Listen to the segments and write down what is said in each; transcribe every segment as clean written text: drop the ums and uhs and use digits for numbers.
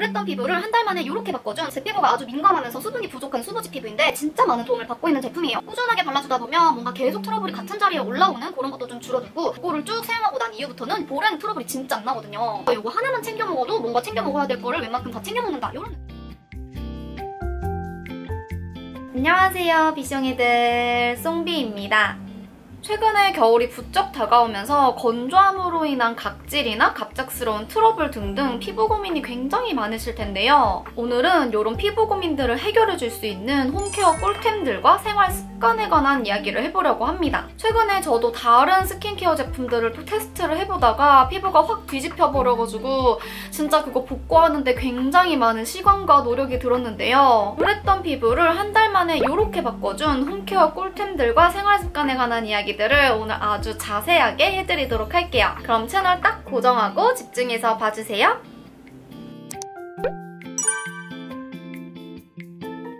노랬던 피부를 한 달 만에 이렇게 바꿔준 제 피부가 아주 민감하면서 수분이 부족한 수부지 피부인데 진짜 많은 도움을 받고 있는 제품이에요. 꾸준하게 발라주다 보면 뭔가 계속 트러블이 같은 자리에 올라오는 그런 것도 좀 줄어들고 이거를 쭉 사용하고 난 이후부터는 볼에는 트러블이 진짜 안 나거든요. 이거 하나만 챙겨 먹어도 뭔가 챙겨 먹어야 될 거를 웬만큼 다 챙겨 먹는다 이런 안녕하세요, 비숑이들 송비입니다. 최근에 겨울이 부쩍 다가오면서 건조함으로 인한 각질이나 갑작스러운 트러블 등등 피부 고민이 굉장히 많으실 텐데요. 오늘은 이런 피부 고민들을 해결해줄 수 있는 홈케어 꿀템들과 생활 습관에 관한 이야기를 해보려고 합니다. 최근에 저도 다른 스킨케어 제품들을 또 테스트를 해보다가 피부가 확 뒤집혀버려가지고 진짜 그거 복구하는데 굉장히 많은 시간과 노력이 들었는데요. 노랬던 피부를 한 달 만에 이렇게 바꿔준 홈케어 꿀템들과 생활 습관에 관한 이야기들을 오늘 아주 자세하게 해드리도록 할게요. 그럼 채널 딱 고정하고 집중해서 봐주세요.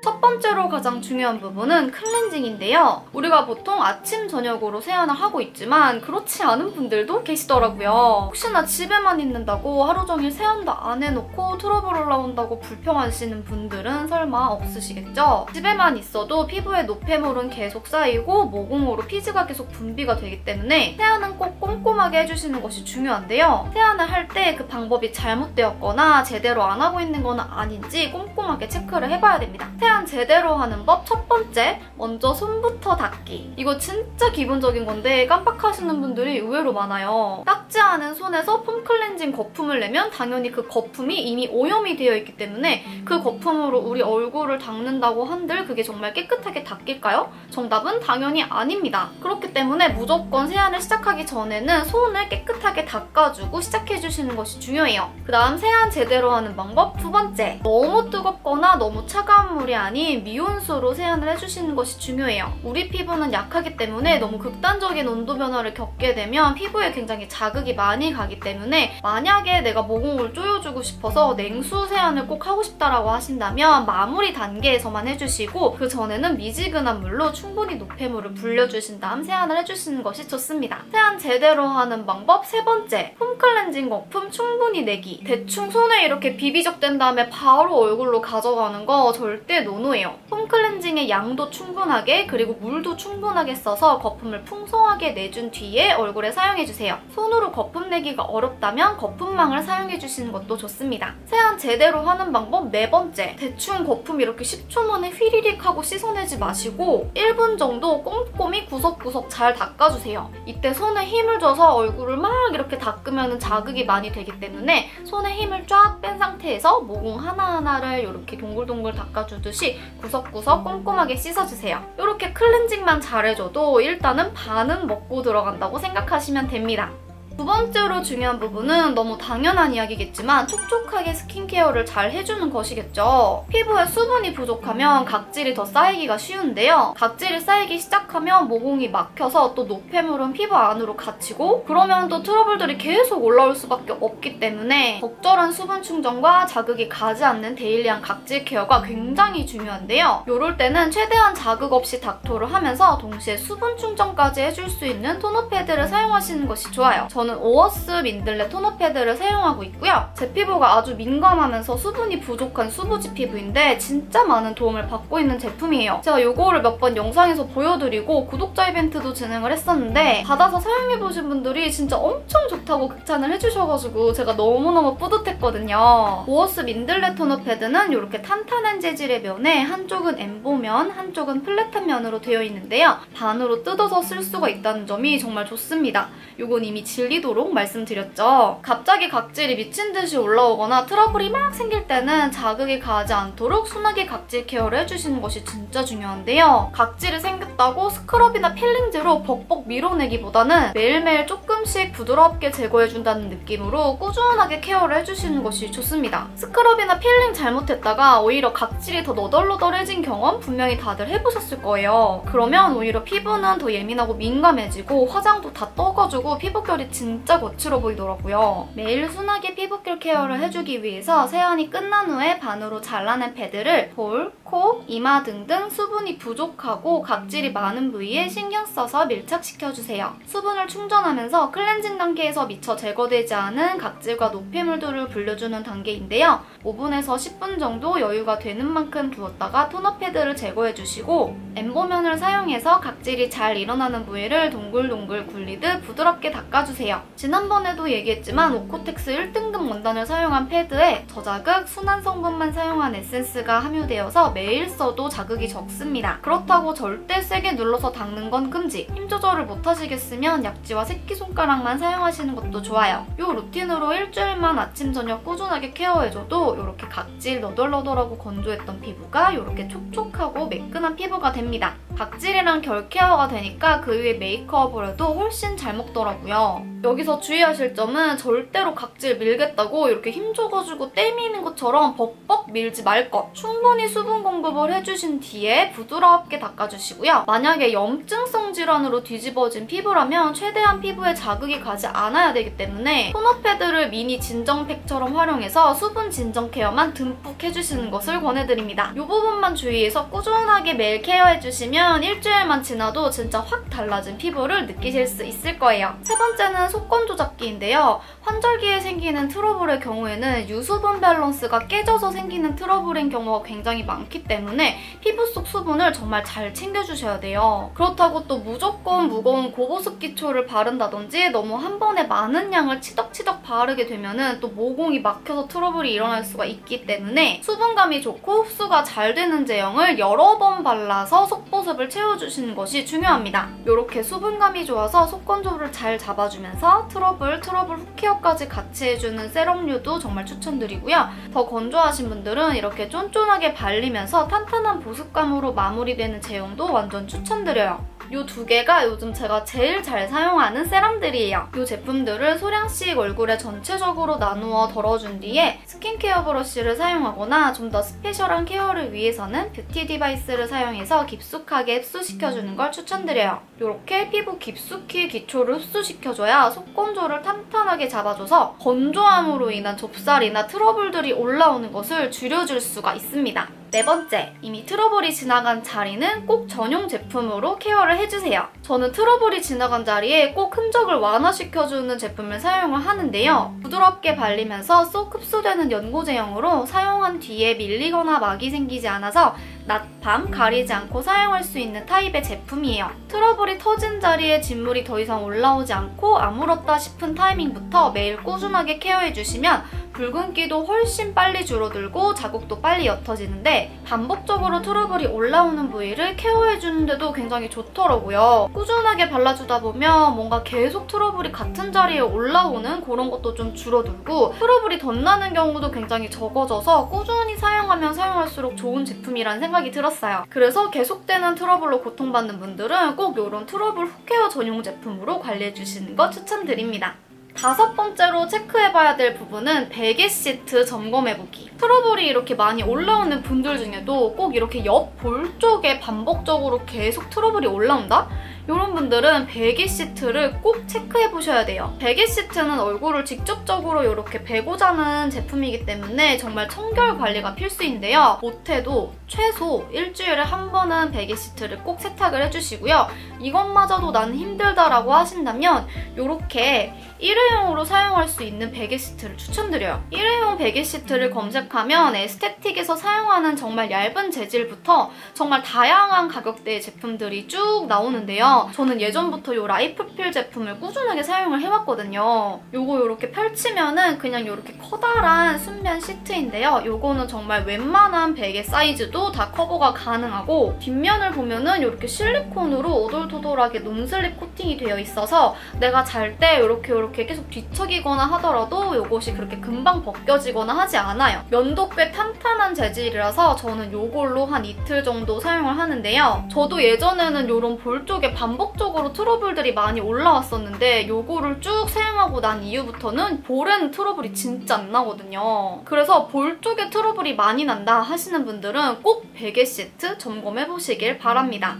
첫 번째로 가장 중요한 부분은 클렌징인데요. 우리가 보통 아침, 저녁으로 세안을 하고 있지만 그렇지 않은 분들도 계시더라고요. 혹시나 집에만 있는다고 하루 종일 세안도 안 해놓고 트러블 올라온다고 불평하시는 분들은 설마 없으시겠죠? 집에만 있어도 피부에 노폐물은 계속 쌓이고 모공으로 피지가 계속 분비가 되기 때문에 세안은 꼭 꼼꼼하게 해주시는 것이 중요한데요. 세안을 할 때 그 방법이 잘못되었거나 제대로 안 하고 있는 건 아닌지 꼼꼼하게 체크를 해봐야 됩니다. 세안 제대로 하는 법 첫 번째, 먼저 손부터 닦기. 이거 진짜 기본적인 건데 깜빡하시는 분들이 의외로 많아요. 닦지 않은 손에서 폼 클렌징 거품을 내면 당연히 그 거품이 이미 오염이 되어 있기 때문에 그 거품으로 우리 얼굴을 닦는다고 한들 그게 정말 깨끗하게 닦일까요? 정답은 당연히 아닙니다. 그렇기 때문에 무조건 세안을 시작하기 전에는 손을 깨끗하게 닦아주고 시작해주시는 것이 중요해요. 그 다음 세안 제대로 하는 방법 두 번째, 너무 뜨겁거나 너무 차가운 물이 아닌 미온수로 세안을 해주시는 것이 중요해요. 우리 피부는 약하기 때문에 너무 극단적인 온도 변화를 겪게 되면 피부에 굉장히 자극이 많이 가기 때문에 만약에 내가 모공을 조여주고 싶어서 냉수 세안을 꼭 하고 싶다라고 하신다면 마무리 단계에서만 해주시고 그 전에는 미지근한 물로 충분히 노폐물을 불려주신 다음 세안을 해주시는 것이 좋습니다. 세안 제대로 하는 방법 세 번째, 폼 클렌징 거품 충분히 내기. 대충 손에 이렇게 비비적된 다음에 바로 얼굴로 가져가는 거 절대 노노예요. 폼 클렌징의 양도 충분하게 그리고 물도 충분하게 써서 거품을 풍성하게 내준 뒤에 얼굴에 사용해주세요. 손으로 거품 내기가 어렵다면 거품망을 사용해주시는 것도 좋습니다. 세안 제대로 하는 방법 네 번째, 대충 거품 이렇게 10초 만에 휘리릭 하고 씻어내지 마시고 1분 정도 꼼꼼히 구석구석 잘 닦아주세요. 이때 손에 힘을 줘서 얼굴을 막 이렇게 닦으면 자극이 많이 되기 때문에 손에 힘을 쫙 뺀 상태에서 모공 하나하나를 이렇게 동글동글 닦아주듯이 구석구석 꼼꼼하게 씻어주세요. 이렇게 클렌징만 잘해줘도 일단은 반은 먹고 들어간다고 생각하시면 됩니다. 두 번째로 중요한 부분은 너무 당연한 이야기겠지만 촉촉하게 스킨케어를 잘 해주는 것이겠죠. 피부에 수분이 부족하면 각질이 더 쌓이기가 쉬운데요. 각질이 쌓이기 시작하면 모공이 막혀서 또 노폐물은 피부 안으로 갇히고 그러면 또 트러블들이 계속 올라올 수밖에 없기 때문에 적절한 수분 충전과 자극이 가지 않는 데일리한 각질 케어가 굉장히 중요한데요. 이럴 때는 최대한 자극 없이 닥토를 하면서 동시에 수분 충전까지 해줄 수 있는 토너 패드를 사용하시는 것이 좋아요. 저는 오어스 민들레 토너 패드를 사용하고 있고요. 제 피부가 아주 민감하면서 수분이 부족한 수부지 피부인데 진짜 많은 도움을 받고 있는 제품이에요. 제가 이거를 몇 번 영상에서 보여드리고 구독자 이벤트도 진행을 했었는데 받아서 사용해보신 분들이 진짜 엄청 좋다고 극찬을 해주셔가지고 제가 너무너무 뿌듯했거든요. 오어스 민들레 토너 패드는 이렇게 탄탄한 재질의 면에 한쪽은 엠보면, 한쪽은 플랫한 면으로 되어 있는데요. 반으로 뜯어서 쓸 수가 있다는 점이 정말 좋습니다. 이건 이미 질리도록 말씀드렸죠. 갑자기 각질이 미친 듯이 올라오거나 트러블이 막 생길 때는 자극이 가지 않도록 순하게 각질 케어를 해주시는 것이 진짜 중요한데요. 각질이 생겼다고 스크럽이나 필링제로 벅벅 밀어내기보다는 매일매일 조금씩 부드럽게 제거해준다는 느낌으로 꾸준하게 케어를 해주시는 것이 좋습니다. 스크럽이나 필링 잘못했다가 오히려 각질이 더 너덜너덜해진 경험 분명히 다들 해보셨을 거예요. 그러면 오히려 피부는 더 예민하고 민감해지고 화장도 다 떠가지고 피부결이 진짜 거칠어 보이더라고요. 매일 순하게 피부결 케어를 해주기 위해서 세안이 끝난 후에 반으로 잘라낸 패드를 볼, 코, 이마 등등 수분이 부족하고 각질이 많은 부위에 신경 써서 밀착시켜주세요. 수분을 충전하면서 클렌징 단계에서 미처 제거되지 않은 각질과 노폐물들을 불려주는 단계인데요. 5분에서 10분 정도 여유가 되는 만큼 두었다가 토너 패드를 제거해주시고 엠보면을 사용해서 각질이 잘 일어나는 부위를 동글동글 굴리듯 부드럽게 닦아주세요. 지난번에도 얘기했지만 오코텍스 1등급 원단을 사용한 패드에 저자극, 순한 성분만 사용한 에센스가 함유되어서 매일 써도 자극이 적습니다. 그렇다고 절대 세게 눌러서 닦는 건 금지. 힘 조절을 못하시겠으면 약지와 새끼손가락만 사용하시는 것도 좋아요. 이 루틴으로 일주일만 아침 저녁 꾸준하게 케어해줘도 이렇게 각질 너덜너덜하고 건조했던 피부가 이렇게 촉촉하고 매끈한 피부가 됩니다. 각질이랑 결 케어가 되니까 그 위에 메이크업을 해도 훨씬 잘 먹더라고요. 여기서 주의하실 점은 절대로 각질 밀겠다고 이렇게 힘줘가지고 떼미는 것처럼 벅벅 밀지 말 것. 충분히 수분 공급을 해주신 뒤에 부드럽게 닦아주시고요. 만약에 염증성 질환으로 뒤집어진 피부라면 최대한 피부에 자극이 가지 않아야 되기 때문에 토너 패드를 미니 진정팩처럼 활용해서 수분 진정 케어만 듬뿍 해주시는 것을 권해드립니다. 이 부분만 주의해서 꾸준하게 매일 케어해주시면 일주일만 지나도 진짜 확 달라진 피부를 느끼실 수 있을 거예요. 세 번째는 속건 조잡기인데요. 환절기에 생기는 트러블의 경우에는 유수분 밸런스가 깨져서 생기는 트러블인 경우가 굉장히 많기 때문에 피부 속 수분을 정말 잘 챙겨주셔야 돼요. 그렇다고 또 무조건 무거운 고보습 기초를 바른다든지 너무 한 번에 많은 양을 치덕치덕 바르게 되면은 또 모공이 막혀서 트러블이 일어날 수가 있기 때문에 수분감이 좋고 흡수가 잘 되는 제형을 여러 번 발라서 속보습을 채워주시는 것이 중요합니다. 이렇게 수분감이 좋아서 속건조를 잘 잡아주면서 트러블 훅 케어까지 같이 해주는 세럼류도 정말 추천드리고요. 더 건조하신 분들은 이렇게 쫀쫀하게 발리면서 탄탄한 보습감으로 마무리되는 제형도 완전 추천드려요. 이 두 개가 요즘 제가 제일 잘 사용하는 세럼들이에요. 이 제품들을 소량씩 얼굴에 전체적으로 나누어 덜어준 뒤에 스킨케어 브러쉬를 사용하거나 좀 더 스페셜한 케어를 위해서는 뷰티 디바이스를 사용해서 깊숙하게 흡수시켜주는 걸 추천드려요. 이렇게 피부 깊숙이 기초를 흡수시켜줘야 속건조를 탄탄하게 잡아줘서 건조함으로 인한 좁쌀이나 트러블들이 올라오는 것을 줄여줄 수가 있습니다. 네 번째, 이미 트러블이 지나간 자리는 꼭 전용 제품으로 케어를 해주세요. 저는 트러블이 지나간 자리에 꼭 흔적을 완화시켜주는 제품을 사용을 하는데요. 부드럽게 발리면서 쏙 흡수되는 연고 제형으로 사용한 뒤에 밀리거나 막이 생기지 않아서 낮, 밤 가리지 않고 사용할 수 있는 타입의 제품이에요. 트러블이 터진 자리에 진물이 더 이상 올라오지 않고 아물었다 싶은 타이밍부터 매일 꾸준하게 케어해주시면 붉은기도 훨씬 빨리 줄어들고 자국도 빨리 옅어지는데 반복적으로 트러블이 올라오는 부위를 케어해주는데도 굉장히 좋더라고요. 꾸준하게 발라주다 보면 뭔가 계속 트러블이 같은 자리에 올라오는 그런 것도 좀 줄어들고 트러블이 덧나는 경우도 굉장히 적어져서 꾸준히 사용하면 사용할수록 좋은 제품이라는 생각이 들었어요. 그래서 계속되는 트러블로 고통받는 분들은 꼭 이런 트러블 훅케어 전용 제품으로 관리해주시는 거 추천드립니다. 다섯 번째로 체크해봐야 될 부분은 베개 시트 점검해보기. 트러블이 이렇게 많이 올라오는 분들 중에도 꼭 이렇게 옆 볼 쪽에 반복적으로 계속 트러블이 올라온다? 이런 분들은 베개 시트를 꼭 체크해보셔야 돼요. 베개 시트는 얼굴을 직접적으로 이렇게 베고 자는 제품이기 때문에 정말 청결 관리가 필수인데요. 못해도 최소 일주일에 한 번은 베개 시트를 꼭 세탁을 해주시고요. 이것마저도 나는 힘들다라고 하신다면 이렇게 일회용으로 사용할 수 있는 베개 시트를 추천드려요. 일회용 베개 시트를 검색하면 에스테틱에서 사용하는 정말 얇은 재질부터 정말 다양한 가격대의 제품들이 쭉 나오는데요. 저는 예전부터 이 라이프필 제품을 꾸준하게 사용을 해왔거든요. 요거 이렇게 펼치면은 그냥 이렇게 커다란 순면 시트인데요. 요거는 정말 웬만한 베개 사이즈도 다 커버가 가능하고 뒷면을 보면은 이렇게 실리콘으로 오돌토돌하게 논슬립 코팅이 되어 있어서 내가 잘 때 이렇게 계속 뒤척이거나 하더라도 이것이 그렇게 금방 벗겨지거나 하지 않아요. 면도 꽤 탄탄한 재질이라서 저는 이걸로 한 이틀 정도 사용을 하는데요. 저도 예전에는 이런 볼 쪽에 반복적으로 트러블들이 많이 올라왔었는데 이거를 쭉 사용하고 난 이후부터는 볼에는 트러블이 진짜 안 나거든요. 그래서 볼 쪽에 트러블이 많이 난다 하시는 분들은 꼭 베개 시트 점검해보시길 바랍니다.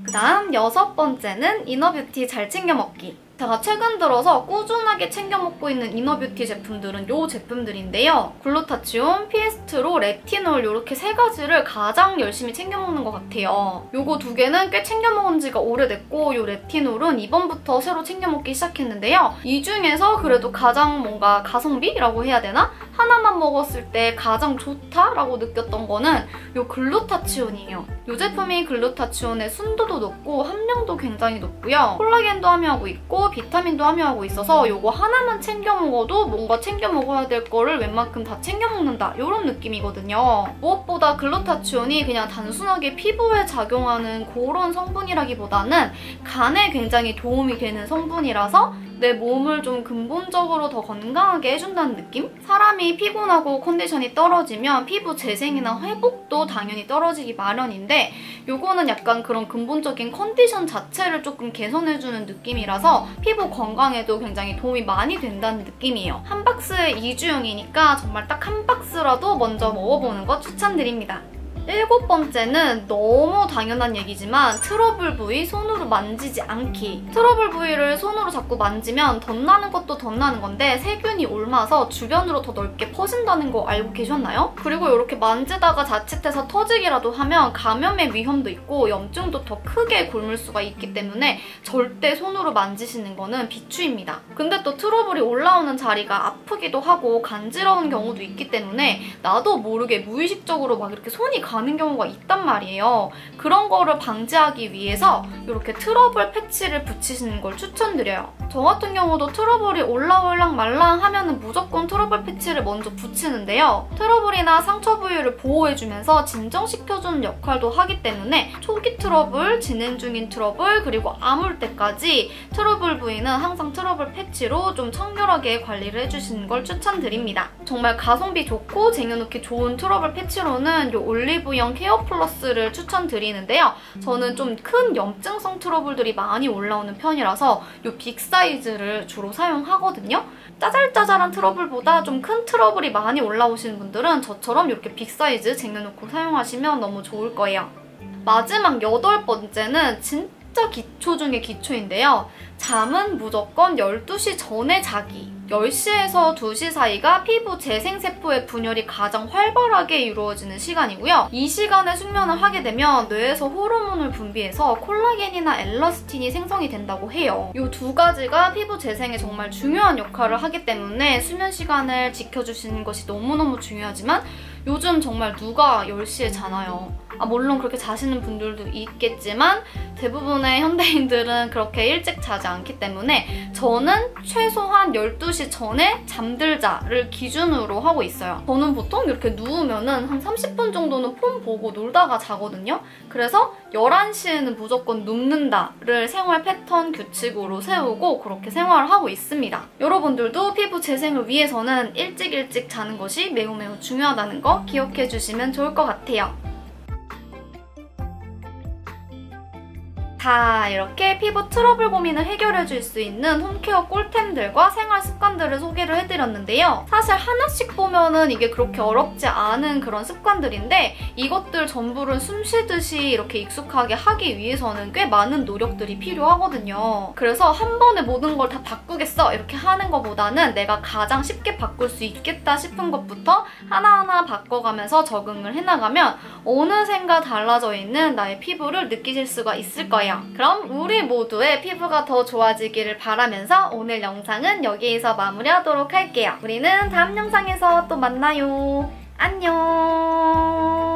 그 다음 6번째는 이너뷰티 잘 챙겨 먹기. 제가 최근 들어서 꾸준하게 챙겨 먹고 있는 이너뷰티 제품들은 이 제품들인데요. 글루타치온, 피에스트로, 레티놀 이렇게 3가지를 가장 열심히 챙겨 먹는 것 같아요. 요거 2개는 꽤 챙겨 먹은 지가 오래됐고 요 레티놀은 이번부터 새로 챙겨 먹기 시작했는데요. 이 중에서 그래도 가장 뭔가 가성비라고 해야 되나? 하나만 먹었을 때 가장 좋다라고 느꼈던 거는 요 글루타치온이에요. 이 제품이 글루타치온의 순도도 높고 함량도 굉장히 높고요. 콜라겐도 함유하고 있고 비타민도 함유하고 있어서 이거 하나만 챙겨 먹어도 뭔가 챙겨 먹어야 될 거를 웬만큼 다 챙겨 먹는다 이런 느낌이거든요. 무엇보다 글루타치온이 그냥 단순하게 피부에 작용하는 그런 성분이라기보다는 간에 굉장히 도움이 되는 성분이라서 내 몸을 좀 근본적으로 더 건강하게 해준다는 느낌? 사람이 피곤하고 컨디션이 떨어지면 피부 재생이나 회복도 당연히 떨어지기 마련인데 요거는 약간 그런 근본적인 컨디션 자체를 조금 개선해주는 느낌이라서 피부 건강에도 굉장히 도움이 많이 된다는 느낌이에요. 한 박스에 2주용이니까 정말 딱 한 박스라도 먼저 먹어보는 거 추천드립니다. 7번째는 너무 당연한 얘기지만 트러블 부위 손으로 만지지 않기. 트러블 부위를 손으로 자꾸 만지면 덧나는 것도 덧나는 건데 세균이 옮아서 주변으로 더 넓게 퍼진다는 거 알고 계셨나요? 그리고 이렇게 만지다가 자칫해서 터지기라도 하면 감염의 위험도 있고 염증도 더 크게 곪을 수가 있기 때문에 절대 손으로 만지시는 거는 비추입니다. 근데 또 트러블이 올라오는 자리가 아프기도 하고 간지러운 경우도 있기 때문에 나도 모르게 무의식적으로 막 이렇게 손이 가는 경우가 있단 말이에요. 그런 거를 방지하기 위해서 이렇게 트러블 패치를 붙이시는 걸 추천드려요. 저 같은 경우도 트러블이 올라올랑 말랑 하면은 무조건 트러블 패치를 먼저 붙이는데요. 트러블이나 상처 부위를 보호해주면서 진정시켜주는 역할도 하기 때문에 초기 트러블, 진행 중인 트러블, 그리고 아물 때까지 트러블 부위는 항상 트러블 패치로 좀 청결하게 관리를 해주시는 걸 추천드립니다. 정말 가성비 좋고 쟁여놓기 좋은 트러블 패치로는 이 올리브영 케어 플러스를 추천드리는데요. 저는 좀 큰 염증성 트러블들이 많이 올라오는 편이라서 이 빅 사이즈를 주로 사용하거든요. 짜잘짜잘한 트러블보다 좀 큰 트러블이 많이 올라오시는 분들은 저처럼 이렇게 빅 사이즈 쟁여놓고 사용하시면 너무 좋을 거예요. 마지막 8번째는 진짜 기초 중에 기초인데요. 잠은 무조건 12시 전에 자기. 10시에서 2시 사이가 피부 재생세포의 분열이 가장 활발하게 이루어지는 시간이고요. 이 시간에 숙면을 하게 되면 뇌에서 호르몬을 분비해서 콜라겐이나 엘라스틴이 생성이 된다고 해요. 이 2가지가 피부 재생에 정말 중요한 역할을 하기 때문에 수면 시간을 지켜주시는 것이 너무너무 중요하지만 요즘 정말 누가 10시에 자나요? 물론 그렇게 자시는 분들도 있겠지만 대부분의 현대인들은 그렇게 일찍 자지 않기 때문에 저는 최소한 12시 전에 잠들자를 기준으로 하고 있어요. 저는 보통 이렇게 누우면은 한 30분 정도는 폰 보고 놀다가 자거든요. 그래서 11시에는 무조건 눕는다를 생활 패턴 규칙으로 세우고 그렇게 생활을 하고 있습니다. 여러분들도 피부 재생을 위해서는 일찍 자는 것이 매우 중요하다는 거 기억해 주시면 좋을 것 같아요. 자, 이렇게 피부 트러블 고민을 해결해줄 수 있는 홈케어 꿀템들과 생활 습관들을 소개를 해드렸는데요. 사실 하나씩 보면은 이게 그렇게 어렵지 않은 그런 습관들인데 이것들 전부를 숨쉬듯이 이렇게 익숙하게 하기 위해서는 꽤 많은 노력들이 필요하거든요. 그래서 한 번에 모든 걸 다 바꾸겠어 이렇게 하는 것보다는 내가 가장 쉽게 바꿀 수 있겠다 싶은 것부터 하나하나 바꿔가면서 적응을 해나가면 어느샌가 달라져 있는 나의 피부를 느끼실 수가 있을 거예요. 그럼 우리 모두의 피부가 더 좋아지기를 바라면서 오늘 영상은 여기에서 마무리하도록 할게요. 우리는 다음 영상에서 또 만나요. 안녕.